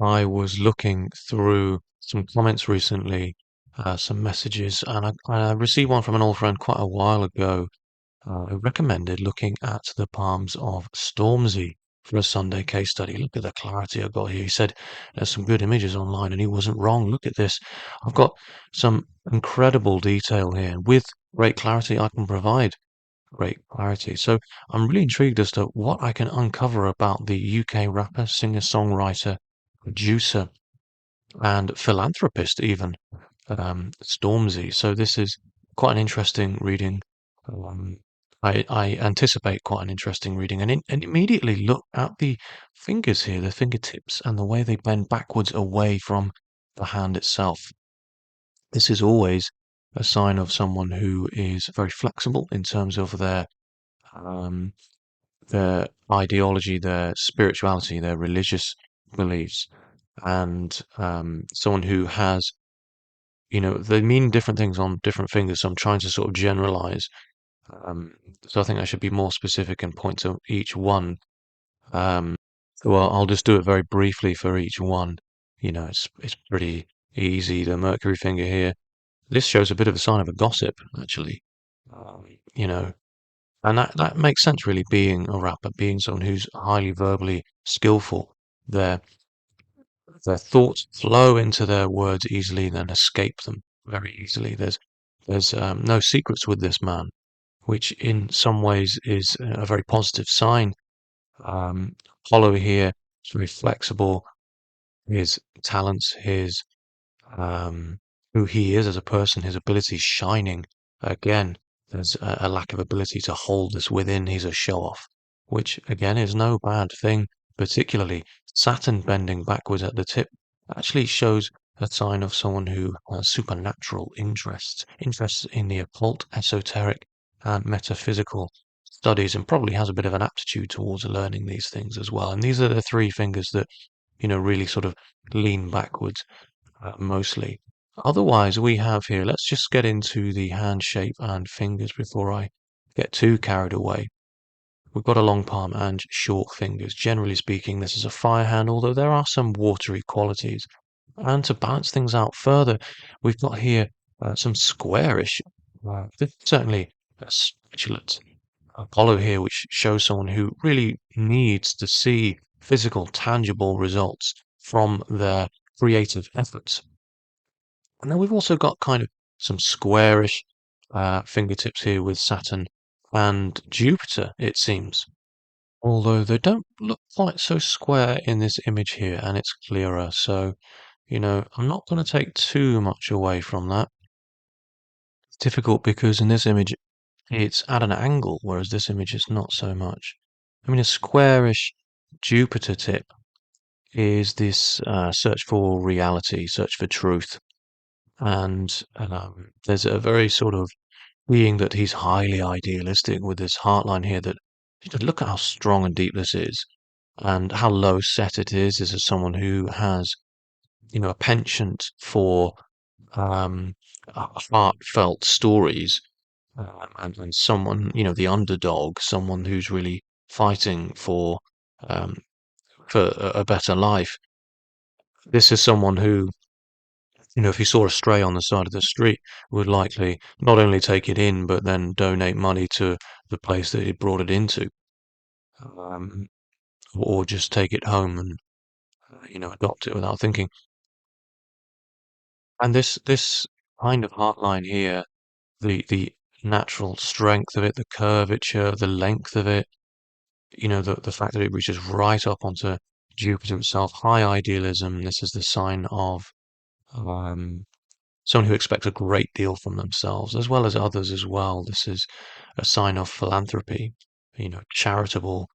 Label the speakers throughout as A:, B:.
A: I was looking through some comments recently, some messages, and I received one from an old friend quite a while ago, who recommended looking at the palms of Stormzy for a Sunday case study. Look at the clarity I got here. He said there's some good images online, and he wasn't wrong. Look at this. I've got some incredible detail here. With great clarity, I can provide great clarity. So I'm really intrigued as to what I can uncover about the UK rapper, singer-songwriter, producer, and philanthropist even, Stormzy. So this is quite an interesting reading. Um, I anticipate quite an interesting reading, and immediately look at the fingers here, the fingertips, and the way they bend backwards away from the hand itself. This is always a sign of someone who is very flexible in terms of um, their ideology, their spirituality, their religious beliefs, and someone who has, they mean different things on different fingers. So I'm trying to sort of generalize. Um, so I think I should be more specific and point to each one. Um, so I'll just do it very briefly for each one. It's pretty easy. The Mercury finger here. This shows a bit of a sign of a gossip, actually. Um, you know, And that makes sense, really, being a rapper, being someone who's highly verbally skillful. Their their thoughts flow into their words easily, then escape them very easily. There's no secrets with this man, which in some ways is a very positive sign. Um, Apollo here is very flexible. His talents, his who he is as a person, his abilities shining. Again, there's a lack of ability to hold this within. He's a show-off, which again is no bad thing. Particularly Saturn bending backwards at the tip actually shows a sign of someone who has supernatural interests in the occult, esoteric, and metaphysical studies, and probably has a bit of an aptitude towards learning these things as well. And these are the three fingers that, really sort of lean backwards mostly. Otherwise, we have here, let's just get into the hand shape and fingers before I get too carried away. We've got a long palm and short fingers. Generally speaking, this is a fire hand, although there are some watery qualities. And to balance things out further, we've got here some squarish, this is certainly a spatulate Apollo here, which shows someone who really needs to see physical, tangible results from their creative efforts. And then we've also got kind of some squarish fingertips here with Saturn and Jupiter, it seems. Although they don't look quite so square in this image here, and it's clearer. So, I'm not going to take too much away from that. It's difficult because in this image, it's at an angle, whereas this image is not so much. I mean, a squarish Jupiter tip is this search for reality, search for truth. And there's a very sort of being that he's highly idealistic with this heartline here that look at how strong and deep this is and how low set it is. This is someone who has, a penchant for um, heartfelt stories, and someone, the underdog, someone who's really fighting um, for a better life. This is someone who, if he saw a stray on the side of the street, would likely not only take it in, but then donate money to the place that he brought it into, um, or just take it home and, adopt it without thinking. And this kind of heartline here, the natural strength of it, the curvature, the length of it, the fact that it reaches right up onto Jupiter itself, high idealism. This is the sign of um, someone who expects a great deal from themselves, as well as others as well. This is a sign of philanthropy, charitable.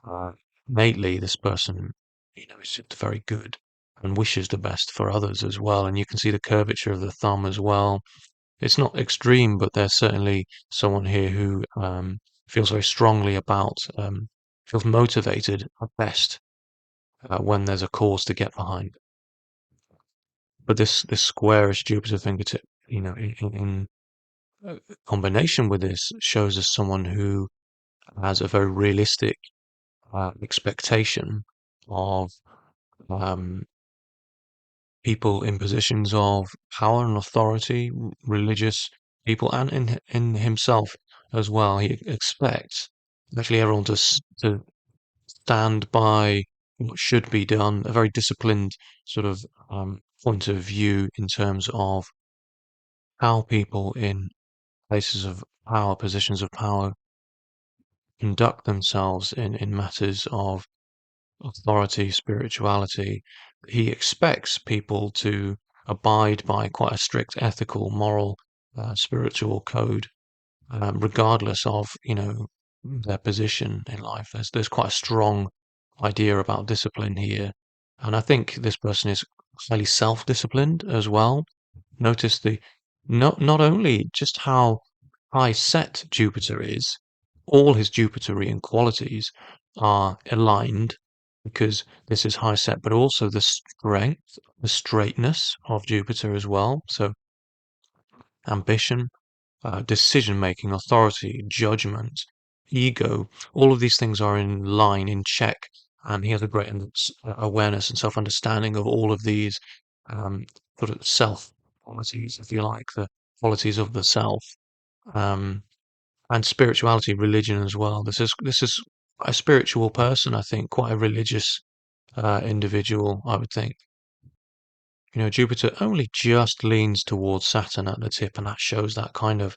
A: Uh, Innately, this person, is just very good and wishes the best for others as well. And you can see the curvature of the thumb as well. It's not extreme, but there's certainly someone here who feels very strongly about, feels motivated at best when there's a cause to get behind. But this squarish Jupiter fingertip, in combination with this, shows us someone who has a very realistic expectation of people in positions of power and authority, religious people, and in himself as well. He expects actually everyone to stand by what should be done, a very disciplined sort of point of view in terms of how people in places of power, positions of power, conduct themselves in matters of authority, spirituality. He expects people to abide by quite a strict ethical, moral, spiritual code, regardless of, their position in life. There's quite a strong idea about discipline here. And I think this person is highly self-disciplined as well. Notice not only just how high set Jupiter is, all his Jupiterian qualities are aligned because this is high set, but also the strength, the straightness of Jupiter as well. So ambition, decision making, authority, judgment, ego, all of these things are in line, in check. And he has a great awareness and self understanding of all of these sort of self qualities, if you like, the qualities of the self. Um, and spirituality, religion as well. This is a spiritual person, I think, quite a religious individual, I would think. Jupiter only just leans towards Saturn at the tip, and that shows that kind of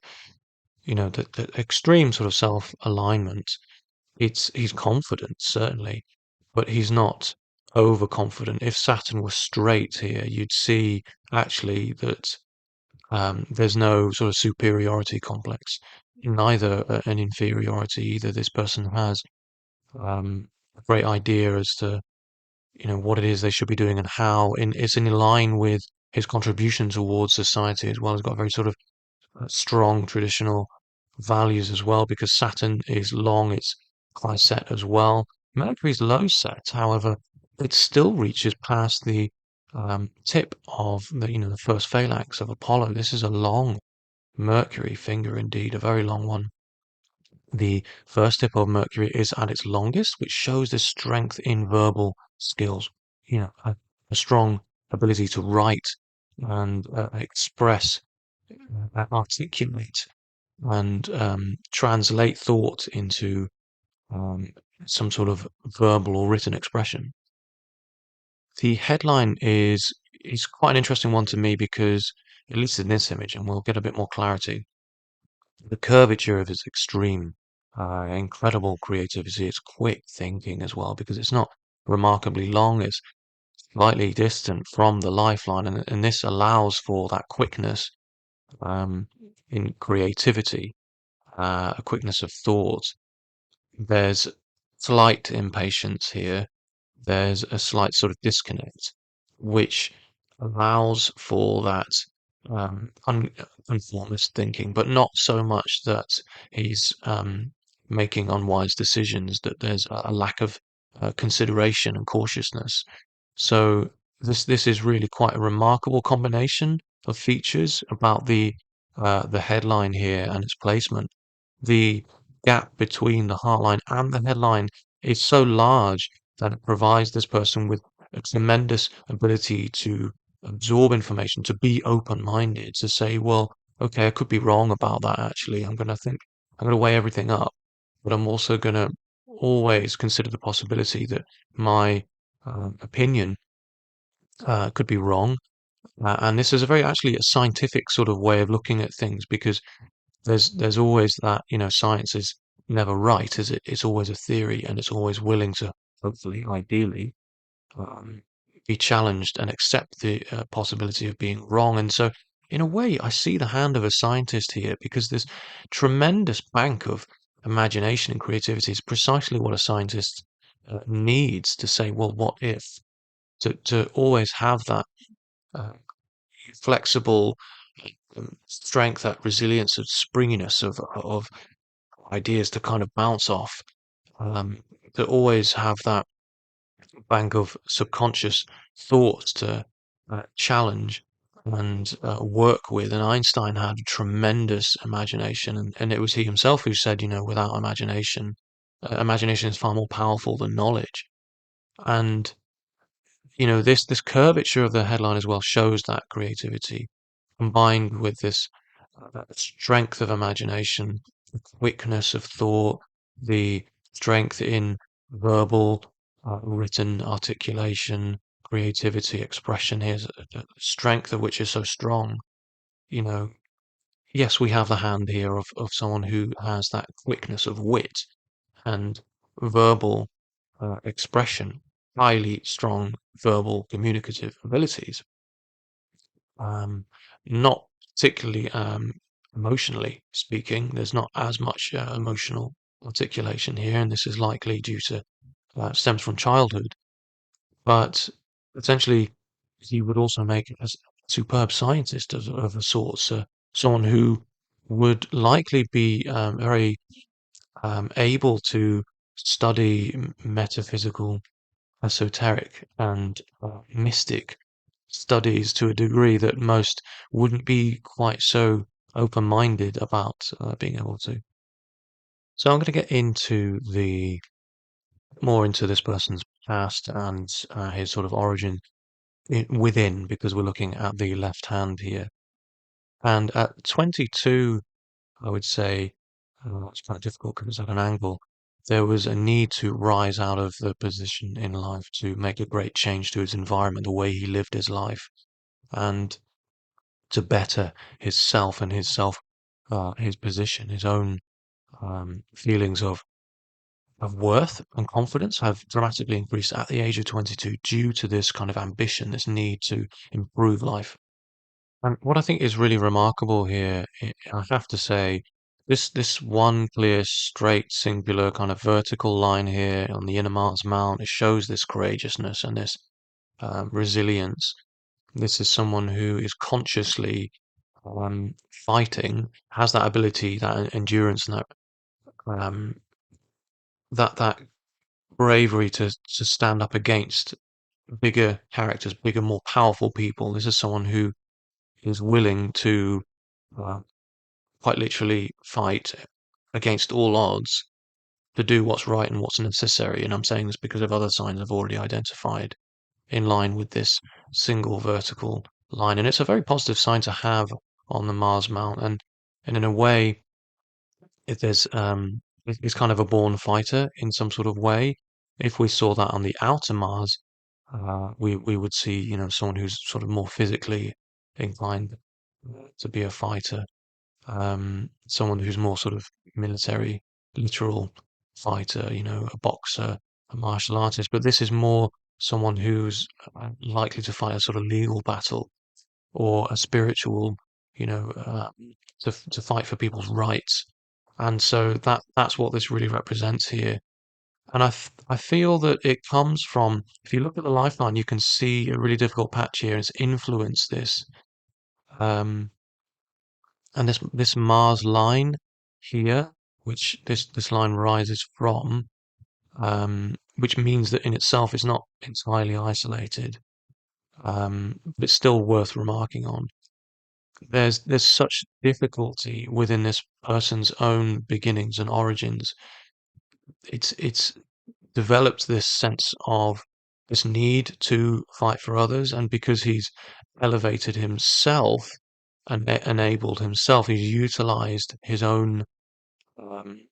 A: the extreme sort of self-alignment. He's confident, certainly, but he's not overconfident. If Saturn was straight here, you'd see actually that there's no sort of superiority complex, neither an inferiority either. This person has a great idea as to what it is they should be doing and how. It's in line with his contribution towards society as well. He's got a very sort of strong traditional values as well because Saturn is long, it's high set as well. Mercury's low set, however, it still reaches past the tip of the first phalanx of Apollo. This is a long Mercury finger indeed, a very long one. The first tip of Mercury is at its longest, which shows the strength in verbal skills. A strong ability to write and express, articulate and translate thought into um, some sort of verbal or written expression. The headline is quite an interesting one to me because, at least in this image, and we'll get a bit more clarity, the curvature of his extreme, incredible creativity, it's quick thinking as well because it's not remarkably long, it's slightly distant from the lifeline, and this allows for that quickness in creativity, a quickness of thought. There's slight impatience here. There's a slight sort of disconnect, which allows for that conformist thinking, but not so much that he's making unwise decisions, that there's a lack of consideration and cautiousness. So this is really quite a remarkable combination of features about the headline here and its placement. The gap between the heartline and the headline is so large that it provides this person with a tremendous ability to absorb information, to be open-minded, to say, well, okay, I could be wrong about that actually. I'm gonna weigh everything up, but I'm also gonna always consider the possibility that my opinion could be wrong. And this is a very actually a scientific sort of way of looking at things because there's always that, science is never right, is it? It's always a theory and it's always willing to, hopefully, ideally, um, be challenged and accept the possibility of being wrong. And so, in a way, I see the hand of a scientist here because this tremendous bank of imagination and creativity is precisely what a scientist needs to say, well, what if? To always have that uh, flexible strength, that resilience, of springiness of ideas to kind of bounce off, um, to always have that bank of subconscious thoughts to challenge and work with. And Einstein had a tremendous imagination, and it was he himself who said, without imagination, imagination is far more powerful than knowledge. And this curvature of the headline as well shows that creativity combined with this strength of imagination, the quickness of thought, the strength in verbal, written articulation, creativity, expression here, the strength of which is so strong. You know, yes, we have the hand here of someone who has that quickness of wit and verbal expression, highly strong verbal communicative abilities. Um, Not particularly emotionally speaking, there's not as much emotional articulation here, and this is likely due to stems from childhood. But essentially, he would also make a superb scientist of a sort, so someone who would likely be very able to study metaphysical, esoteric, and mystic studies to a degree that most wouldn't be quite so open-minded about being able to. So I'm going to get into the more into this person's past and his sort of origin within, because we're looking at the left hand here. And at 22, I would say, it's kind of difficult because it's at an angle. There was a need to rise out of the position in life to make a great change to his environment, the way he lived his life, and to better his self and his position, his own feelings of worth and confidence have dramatically increased at the age of 22 due to this kind of ambition, this need to improve life. And what I think is really remarkable here, I have to say, this one clear, straight, singular kind of vertical line here on the inner Mars Mount, it shows this courageousness and this resilience. This is someone who is consciously fighting, has that ability, that endurance, and um, that bravery to stand up against bigger characters, bigger, more powerful people. This is someone who is willing to uh, quite literally fight against all odds to do what's right and what's necessary. And I'm saying this because of other signs I've already identified in line with this single vertical line. And it's a very positive sign to have on the Mars Mount. And in a way, if there's is kind of a born fighter in some sort of way. If we saw that on the outer Mars, we would see, someone who's sort of more physically inclined to be a fighter, someone who's more sort of military, literal fighter, a boxer, a martial artist. But this is more someone who's likely to fight a sort of legal battle or a spiritual, you know, uh, to fight for people's rights. And so that's what this really represents here. And I feel that it comes from, if you look at the lifeline, you can see a really difficult patch here, and it's influenced this. Um, and this Mars line here, which this line rises from, which means that in itself is not entirely isolated, but it's still worth remarking on. There's such difficulty within this person's own beginnings and origins. It's developed this sense of this need to fight for others, and because he's elevated himself and enabled himself, he's utilized his own um,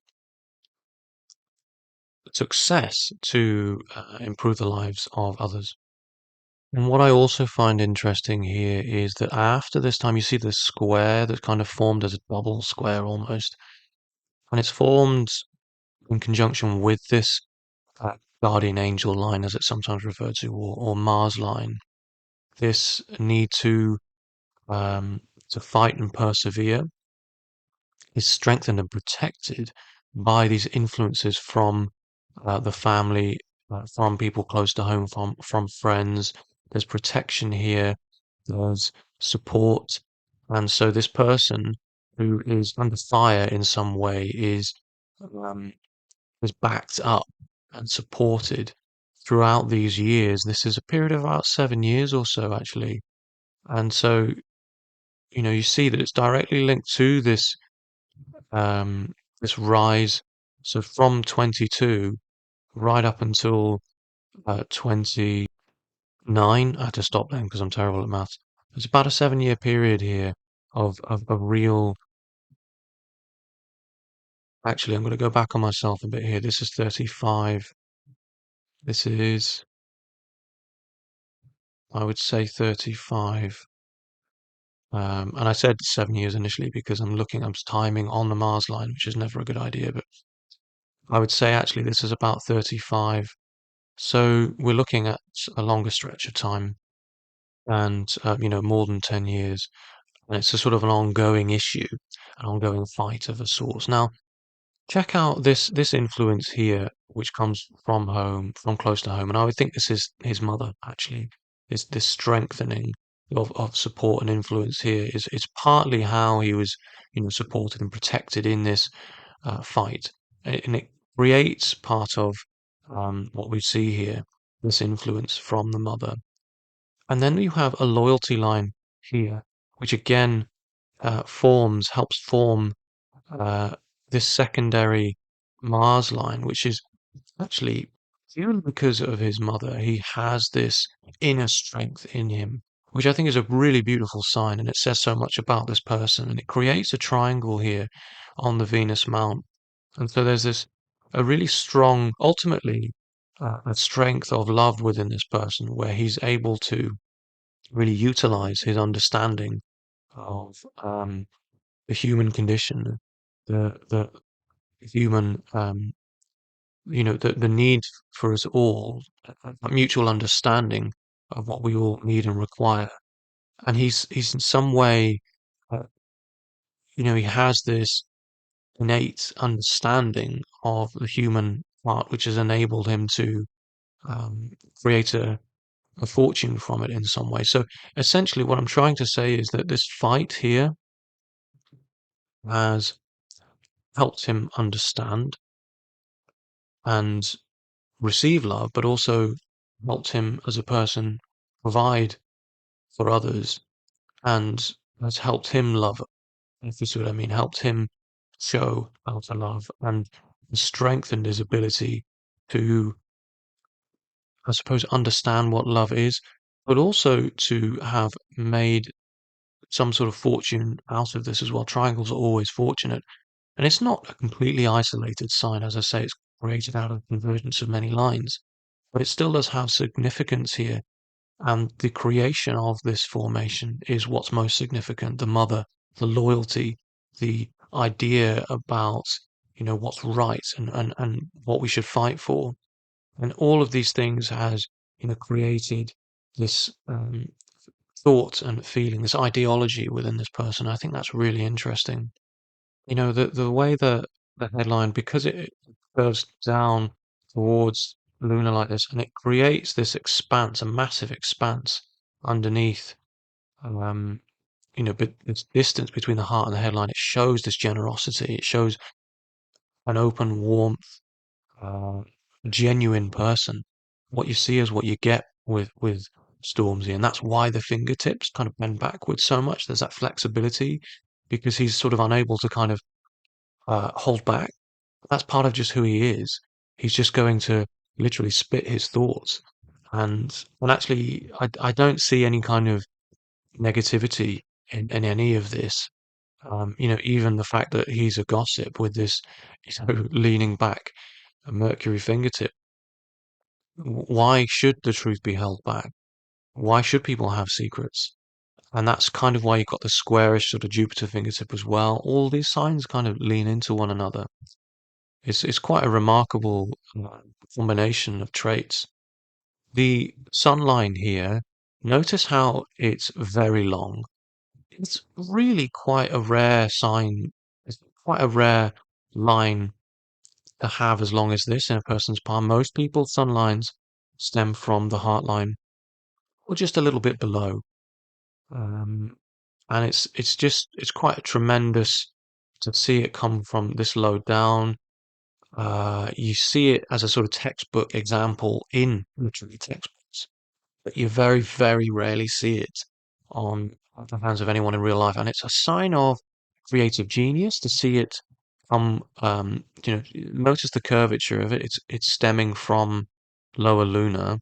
A: success to improve the lives of others. And what I also find interesting here is that after this time, you see the square that's kind of formed as a double square almost. And it's formed in conjunction with this guardian angel line, as it's sometimes referred to, or Mars line. This need um, to fight and persevere is strengthened and protected by these influences from the family, from people close to home, from friends. There's protection here. There's support, and so this person who is under fire in some way um, is backed up and supported throughout these years. This is a period of about 7 years or so, actually. And so, you see that it's directly linked to um, this rise. So from 22 right up until 20. nine. I had to stop then because I'm terrible at maths. It's about a 7 year period here of real. Actually, I'm going to go back on myself a bit here. This is 35. This is, I would say 35. And I said 7 years initially because I'm timing on the Mars line, which is never a good idea, but I would say actually this is about 35. So we're looking at a longer stretch of time and, more than 10 years. And it's a sort of an ongoing issue, an ongoing fight of a sort. Now, check out this influence here, which comes from home, from close to home, and I would think this is his mother actually. This strengthening of support and influence here is partly how he was, supported and protected in this fight, and it creates part of what we see here, this influence from the mother, and then you have a loyalty line here, which again helps form uh, this secondary Mars line, which is actually purely because of his mother. He has this inner strength in him, which I think is a really beautiful sign, and it says so much about this person. And it creates a triangle here on the Venus Mount. And so there's this a really strong, ultimately, a strength of love within this person, where he's able to really utilize his understanding of the human condition, the human, the need for us all, a mutual understanding of what we all need and require. And he's in some way, uh, he has this innate understanding of the human heart, which has enabled him to create a fortune from it in some way. So essentially, what I'm trying to say is that this fight here has helped him understand and receive love, but also helped him as a person provide for others and has helped him love, if you see what I mean, helped him show how to love and strengthened his ability to, I suppose, understand what love is, but also to have made some sort of fortune out of this as well. Triangles are always fortunate. And it's not a completely isolated sign. As I say, it's created out of convergence of many lines, but it still does have significance here. And the creation of this formation is what's most significant. The mother, the loyalty, the idea about, what's right and what we should fight for. And all of these things has, created this thought and feeling, this ideology within this person. I think that's really interesting. The way the headline, because it goes down towards Luna like this, and it creates this expanse, a massive expanse underneath, um, but this distance between the heart and the headline, it shows this generosity. It shows an open, warmth, uh, genuine person. What you see is what you get with Stormzy, and that's why the fingertips kind of bend backwards so much. There's that flexibility because he's sort of unable to kind of hold back. That's part of just who he is. He's just going to literally spit his thoughts. And actually, I don't see any kind of negativity in any of this. Even the fact that he's a gossip with this, leaning back, a Mercury fingertip. Why should the truth be held back? Why should people have secrets? And that's kind of why you've got the squarish sort of Jupiter fingertip as well. All these signs kind of lean into one another. It's quite a remarkable combination of traits. The sun line here, notice how it's very long. It's really quite a rare sign. It's quite a rare line to have as long as this in a person's palm. Most people's sun lines stem from the heart line or just a little bit below. Um, and it's quite a tremendous to see it come from this low down. You see it as a sort of textbook example in literary textbooks, but you very, very rarely see it on the hands of anyone in real life. And it's a sign of creative genius to see it come, notice the curvature of it. It's stemming from lower lunar.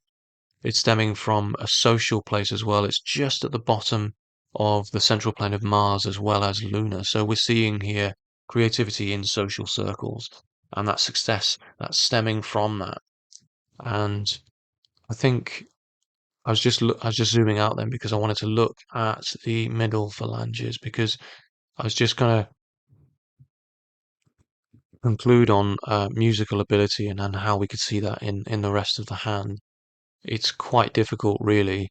A: It's stemming from a social place as well. It's just at the bottom of the central plane of Mars as well as lunar. So we're seeing here creativity in social circles and that success that's stemming from that. And I think I was just zooming out then because I wanted to look at the middle phalanges because I was just gonna conclude on musical ability and how we could see that in the rest of the hand. It's quite difficult, really,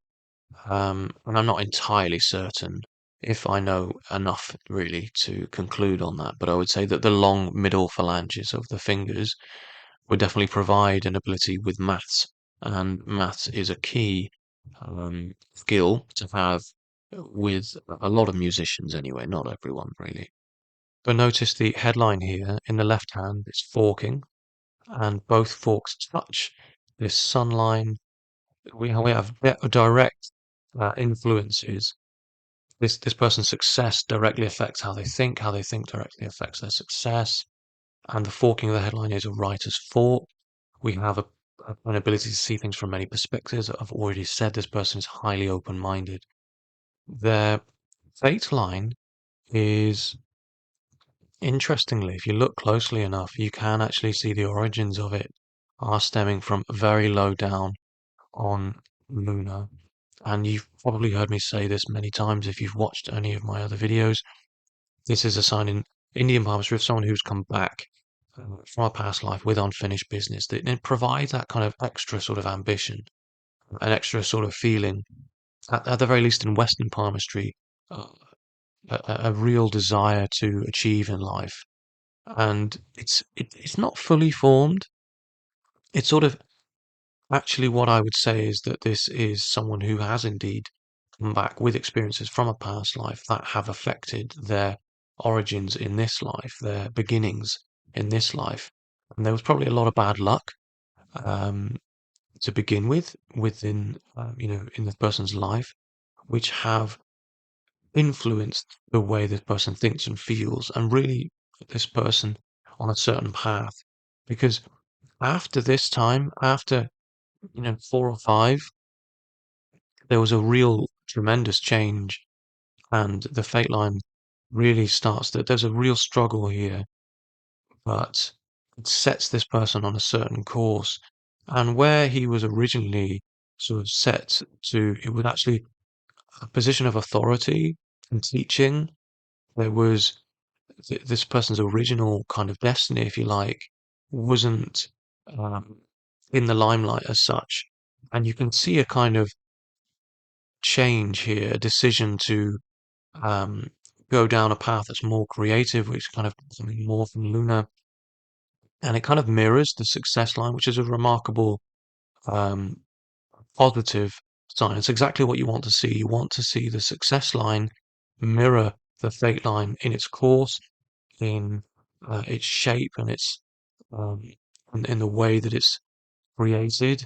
A: and I'm not entirely certain if I know enough really to conclude on that. But I would say that the long middle phalanges of the fingers would definitely provide an ability with maths, and maths is a key skill to have with a lot of musicians anyway, not everyone really. But notice the headline here in the left hand, it's forking, and both forks touch this sun line. We have direct influences. This person's success directly affects how they think. How they think directly affects their success. And the forking of the headline is a writer's fork. We have an ability to see things from many perspectives. I've already said this person is highly open-minded. Their fate line is, interestingly, if you look closely enough, you can actually see the origins of it are stemming from very low down on Luna. And you've probably heard me say this many times if you've watched any of my other videos. This is a sign in Indian palmistry of someone who's come back from a past life with unfinished business. That it provides that kind of extra sort of ambition, an extra sort of feeling, at the very least in Western palmistry, uh, a real desire to achieve in life. And it's not fully formed. It's sort of actually what I would say is that this is someone who has indeed come back with experiences from a past life that have affected their origins in this life, their beginnings in this life. And there was probably a lot of bad luck um, to begin with within, in the person's life, which have influenced the way this person thinks and feels, and really put this person on a certain path. Because after this time, after 4 or 5, there was a real tremendous change, and the fate line really starts that there's a real struggle here, but it sets this person on a certain course. And where he was originally sort of set to, it was actually a position of authority and teaching. There was this person's original kind of destiny, if you like, wasn't um, in the limelight as such. And you can see a kind of change here, a decision to um, go down a path that's more creative, which is kind of something more from Luna, and it kind of mirrors the success line, which is a remarkable um, positive sign. It's exactly what you want to see. You want to see the success line mirror the fate line in its course, in its shape, and its um, in the way that it's created.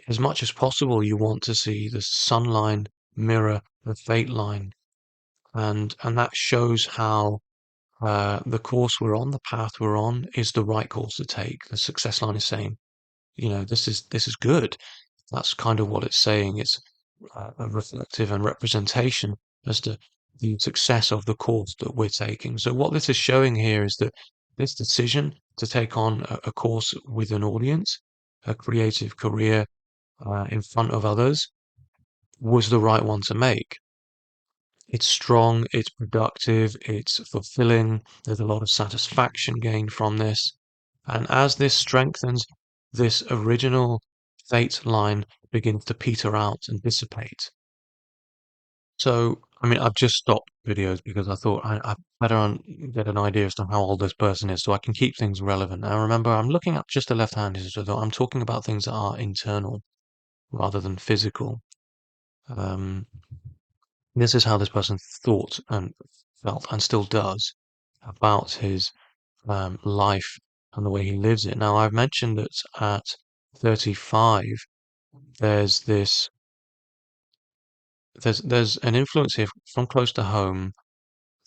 A: As much as possible, you want to see the sun line mirror the fate line, and that shows how the course we're on, the path we're on, is the right course to take. The success line is saying, this is good. That's kind of what it's saying. It's a reflective and representation as to the success of the course that we're taking. So what this is showing here is that this decision to take on a course with an audience, a creative career in front of others, was the right one to make. It's strong, it's productive, it's fulfilling. There's a lot of satisfaction gained from this. And as this strengthens, this original fate line begins to peter out and dissipate. So, I mean, I've just stopped videos because I thought I better get an idea as to how old this person is so I can keep things relevant. Now, remember, I'm looking at just the left-handed, so I'm talking about things that are internal rather than physical. Um, This is how this person thought and felt and still does about his life and the way he lives it. Now, I've mentioned that at 35, there's this there's an influence here from close to home.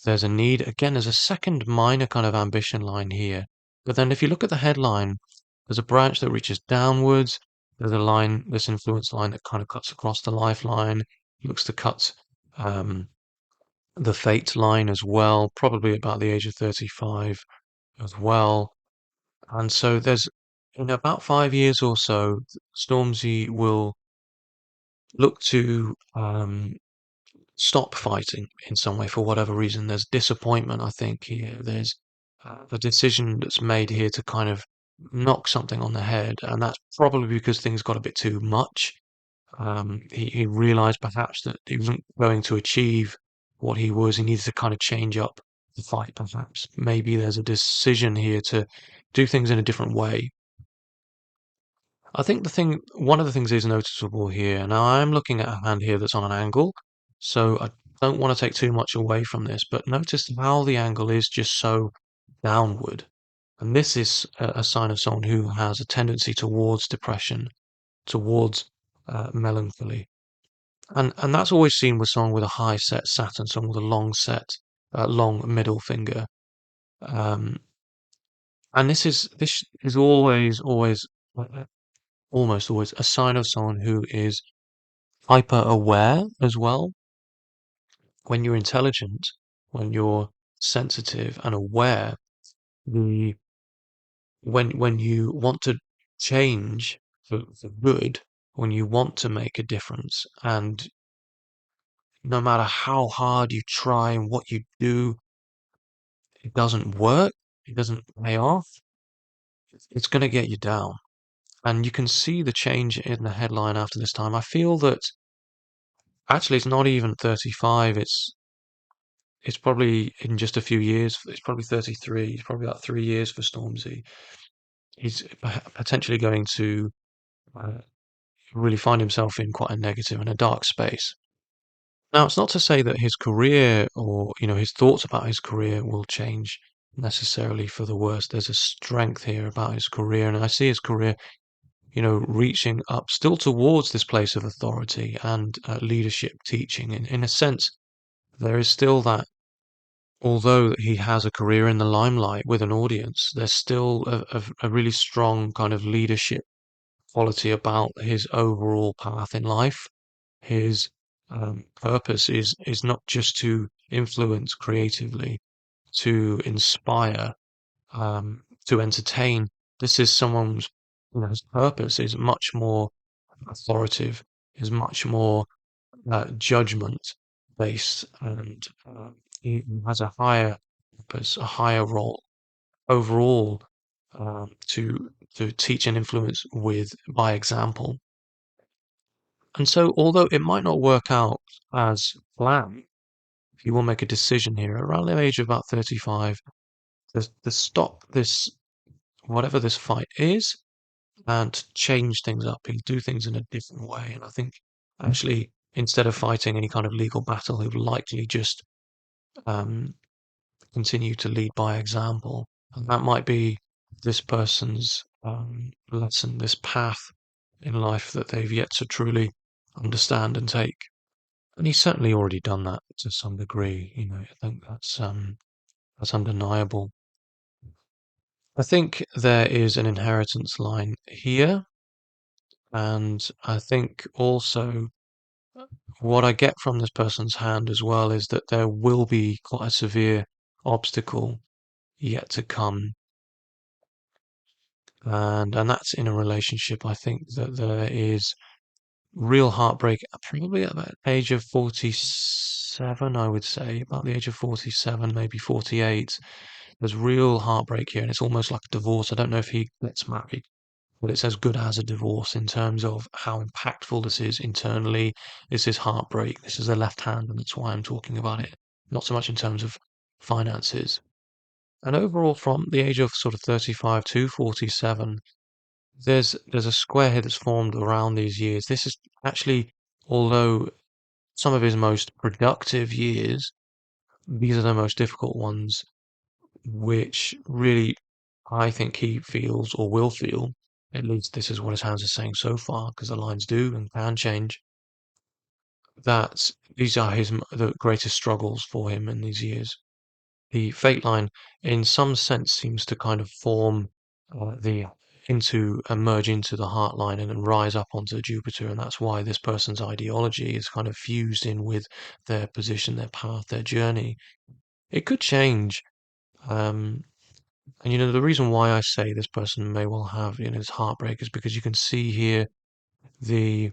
A: There's a need. Again, there's a second minor kind of ambition line here. But then if you look at the headline, there's a branch that reaches downwards. there's a line, this influence line that kind of cuts across the lifeline, looks to cut um, the fate line as well, probably about the age of 35 as well. And so there's in about 5 years or so, Stormzy will look to stop fighting in some way for whatever reason. There's disappointment, I think, here. There's a decision that's made here to kind of knock something on the head, and that's probably because things got a bit too much. He realized perhaps that he wasn't going to achieve what he was. He needed to kind of change up the fight, perhaps. Maybe there's a decision here to do things in a different way. I think one of the things is noticeable here. Now, I'm looking at a hand here that's on an angle, so I don't want to take too much away from this, but notice how the angle is just so downward. And this is a sign of someone who has a tendency towards depression, towards melancholy. And that's always seen with someone with a high set Saturn, someone with a long middle finger. Um, and this is always, almost always a sign of someone who is hyper aware as well. When you're intelligent, when you're sensitive and aware, the when you want to change for good, when you want to make a difference, and no matter how hard you try and what you do, it doesn't work, it doesn't pay off, it's going to get you down. And you can see the change in the headline after this time. I feel that actually it's not even 35, it's probably in just a few years. It's probably 33. It's probably about 3 years for Stormzy. He's potentially going to uh, really find himself in quite a negative and a dark space. Now, it's not to say that his career or, his thoughts about his career will change necessarily for the worse. There's a strength here about his career, and I see his career, reaching up still towards this place of authority and leadership teaching. In a sense, there is still that although he has a career in the limelight with an audience, there's still a really strong kind of leadership quality about his overall path in life. His purpose is not just to influence creatively, to inspire, to entertain. This is someone's, his purpose is much more authoritative, is much more judgment based, and he has a higher purpose, a higher role overall to teach and influence with by example. And so, although it might not work out as planned, if you will make a decision here around the age of about 35, to stop this, whatever this fight is, and to change things up. He'll do things in a different way. And I think actually, instead of fighting any kind of legal battle, he'll likely just um, continue to lead by example. And that might be this person's lesson, this path in life that they've yet to truly understand and take. And he's certainly already done that to some degree. I think that's undeniable. I think there is an inheritance line here, and I think also what I get from this person's hand as well is that there will be quite a severe obstacle yet to come. And that's in a relationship. I think that there is real heartbreak, probably at the age of 47, I would say, about the age of 47, maybe 48. There's real heartbreak here, and it's almost like a divorce. I don't know if he gets married, but it's as good as a divorce in terms of how impactful this is internally. This is heartbreak. This is a left hand, and that's why I'm talking about it. Not so much in terms of finances. And overall, from the age of sort of 35 to 47, there's a square here that's formed around these years. This is actually, although some of his most productive years, these are the most difficult ones, which really I think he feels or will feel. At least this is what his hands are saying so far, because the lines do and can change. That these are the greatest struggles for him in these years. The fate line, in some sense, seems to kind of form the into merge into the heart line and then rise up onto Jupiter, and that's why this person's ideology is kind of fused in with their position, their path, their journey. It could change, um, and the reason why I say this person may well have this heartbreak is because you can see here the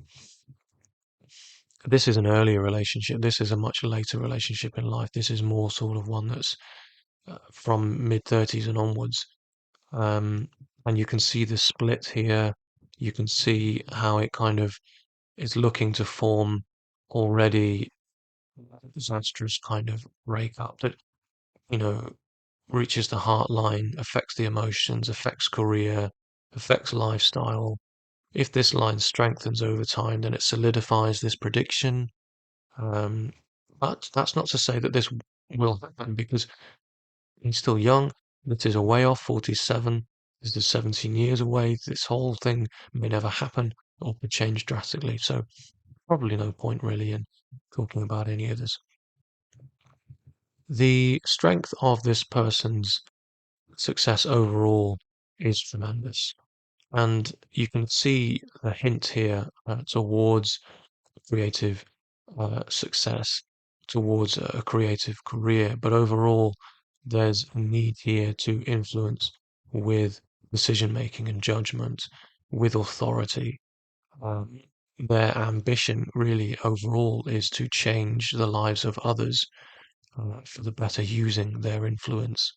A: this is an earlier relationship. This is a much later relationship in life. This is more sort of one that's from mid-30s and onwards. Um, and you can see the split here. You can see how it kind of is looking to form already a disastrous kind of breakup that, you know, reaches the heart line, affects the emotions, affects career, affects lifestyle. If this line strengthens over time, then it solidifies this prediction. Um, but that's not to say that this will happen because he's still young. This is a way off, 47. This is 17 years away. This whole thing may never happen or could change drastically. So probably no point really in talking about any of this. The strength of this person's success overall is tremendous. And you can see a hint here towards creative success, towards a creative career. But overall, there's a need here to influence with decision making and judgment, with authority. Um, their ambition really overall is to change the lives of others for the better using their influence.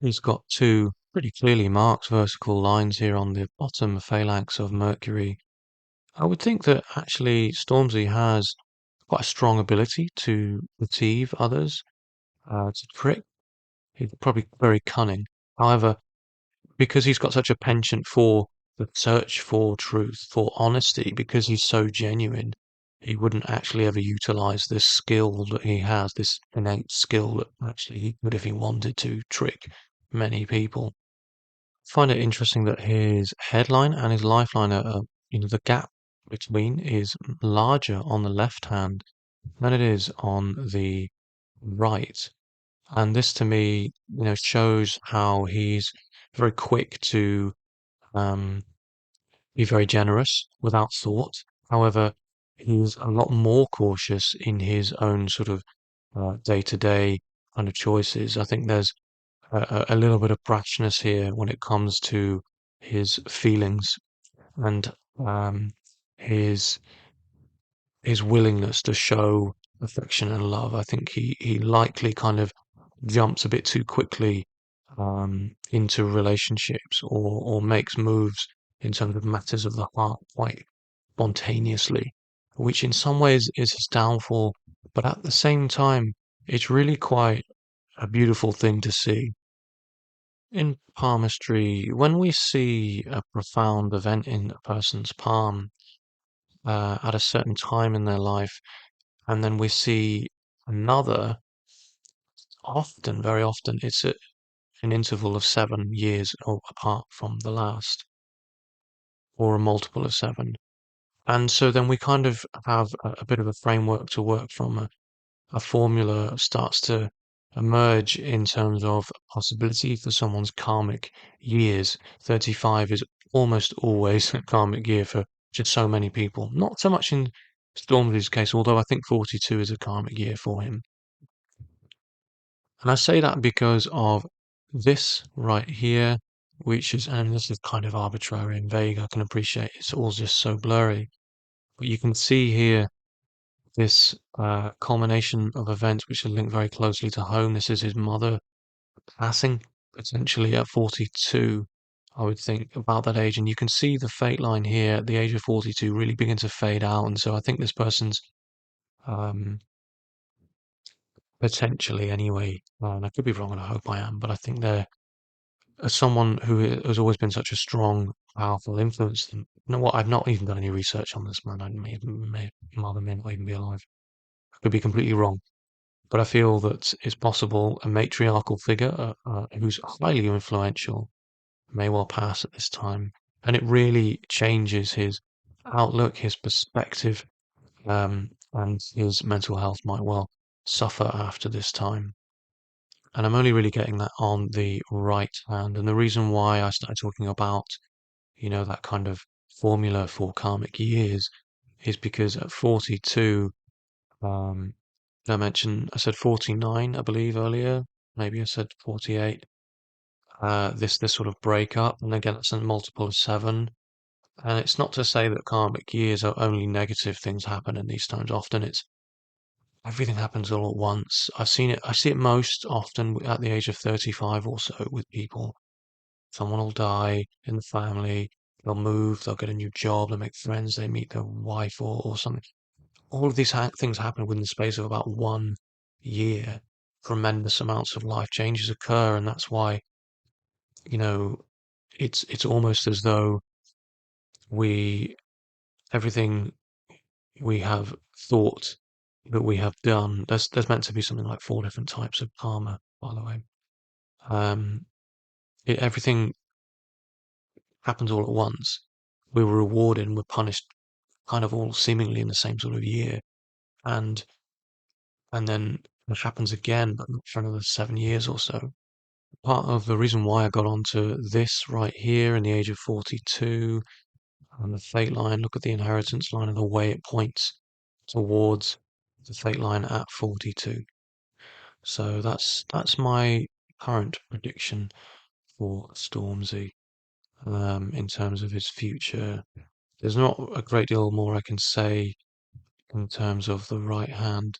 A: He's got two pretty clearly marked vertical lines here on the bottom phalanx of Mercury. I would think that actually Stormzy has quite a strong ability to deceive others, to trick. He's probably very cunning. However, because he's got such a penchant for the search for truth, for honesty, because he's so genuine, he wouldn't actually ever utilize this skill that he has, this innate skill that actually he could, if he wanted to, trick many people. I find it interesting that his headline and his lifeline the gap between is larger on the left hand than it is on the right. And this to me, shows how he's very quick to um, be very generous without thought. However, he's a lot more cautious in his own sort of day-to-day kind of choices. I think there's a little bit of brashness here when it comes to his feelings and his willingness to show affection and love. I think he likely kind of jumps a bit too quickly into relationships or makes moves in terms of matters of the heart quite spontaneously, which in some ways is his downfall, but at the same time, it's really quite a beautiful thing to see. In palmistry, when we see a profound event in a person's palm at a certain time in their life, and then we see another, often, very often, an interval of 7 years apart from the last, or a multiple of seven. And so then we kind of have a bit of a framework to work from. A formula starts to emerge in terms of possibility for someone's karmic years. 35 is almost always a karmic year for just so many people. Not so much in Stormzy's case, although I think 42 is a karmic year for him. And I say that because of this right here, which is, and this is kind of arbitrary and vague, I can appreciate it's all just so blurry. But you can see here this culmination of events which are linked very closely to home. This is his mother passing potentially at 42, I would think, about that age. And you can see the fate line here at the age of 42 really begin to fade out. And so I think this person's um, potentially anyway, and I could be wrong and I hope I am, but I think they're as someone who has always been such a strong, powerful influence. And you know what? I've not even done any research on this man. Mother may not even be alive. I could be completely wrong. But I feel that it's possible a matriarchal figure who's highly influential may well pass at this time. And it really changes his outlook, his perspective, and his mental health might well suffer after this time. And I'm only really getting that on the right hand. And the reason why I started talking about that kind of formula for karmic years is because at 42, um, I said 49, I believe earlier. Maybe I said 48. This sort of breakup, and again, it's a multiple of seven. And it's not to say that karmic years are only negative things happen in these times. Often it's everything happens all at once. I see it most often at the age of 35 or so with people. Someone will die in the family, they'll move, they'll get a new job, they'll make friends, they meet their wife or something. All of these things happen within the space of about 1 year. Tremendous amounts of life changes occur, and that's why, you know, it's almost as though we everything we have thought that we have done. There's meant to be something like four different types of karma, by the way. Um, everything happens all at once. We were rewarded and we're punished kind of all seemingly in the same sort of year. And then it happens again, but not for another 7 years or so. Part of the reason why I got onto this right here in the age of 42 and the fate line, look at the inheritance line and the way it points towards the fate line at 42. So that's my current prediction for Stormzy in terms of his future. There's not a great deal more I can say in terms of the right hand.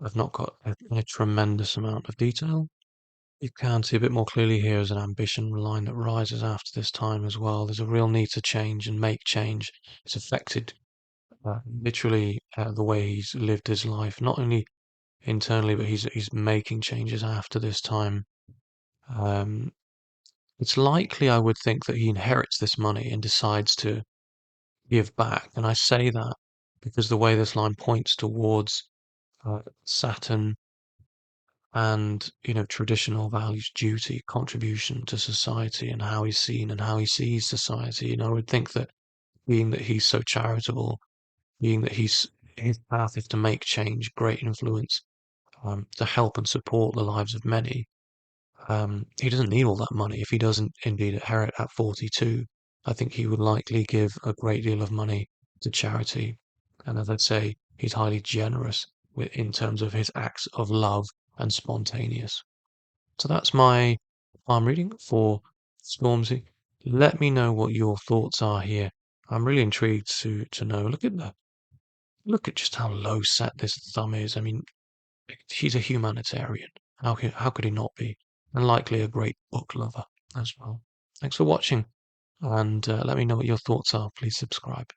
A: I've not got a tremendous amount of detail. You can see a bit more clearly here as an ambition line that rises after this time as well. There's a real need to change and make change. It's affected literally the way he's lived his life, not only internally, but he's making changes after this time. Um, it's likely, I would think, that he inherits this money and decides to give back. And I say that because the way this line points towards Saturn and, traditional values, duty, contribution to society and how he's seen and how he sees society. I would think that being that he's so charitable, being that his path is to make change, great influence, to help and support the lives of many. He doesn't need all that money if he doesn't indeed inherit at 42. I think he would likely give a great deal of money to charity. And as I'd say, he's highly generous in terms of his acts of love and spontaneous. So that's my palm reading for Stormzy. Let me know what your thoughts are here. I'm really intrigued to know. Look at just how low set this thumb is. I mean, he's a humanitarian. How could he not be? And likely a great book lover as well. Thanks for watching, and let me know what your thoughts are. Please subscribe.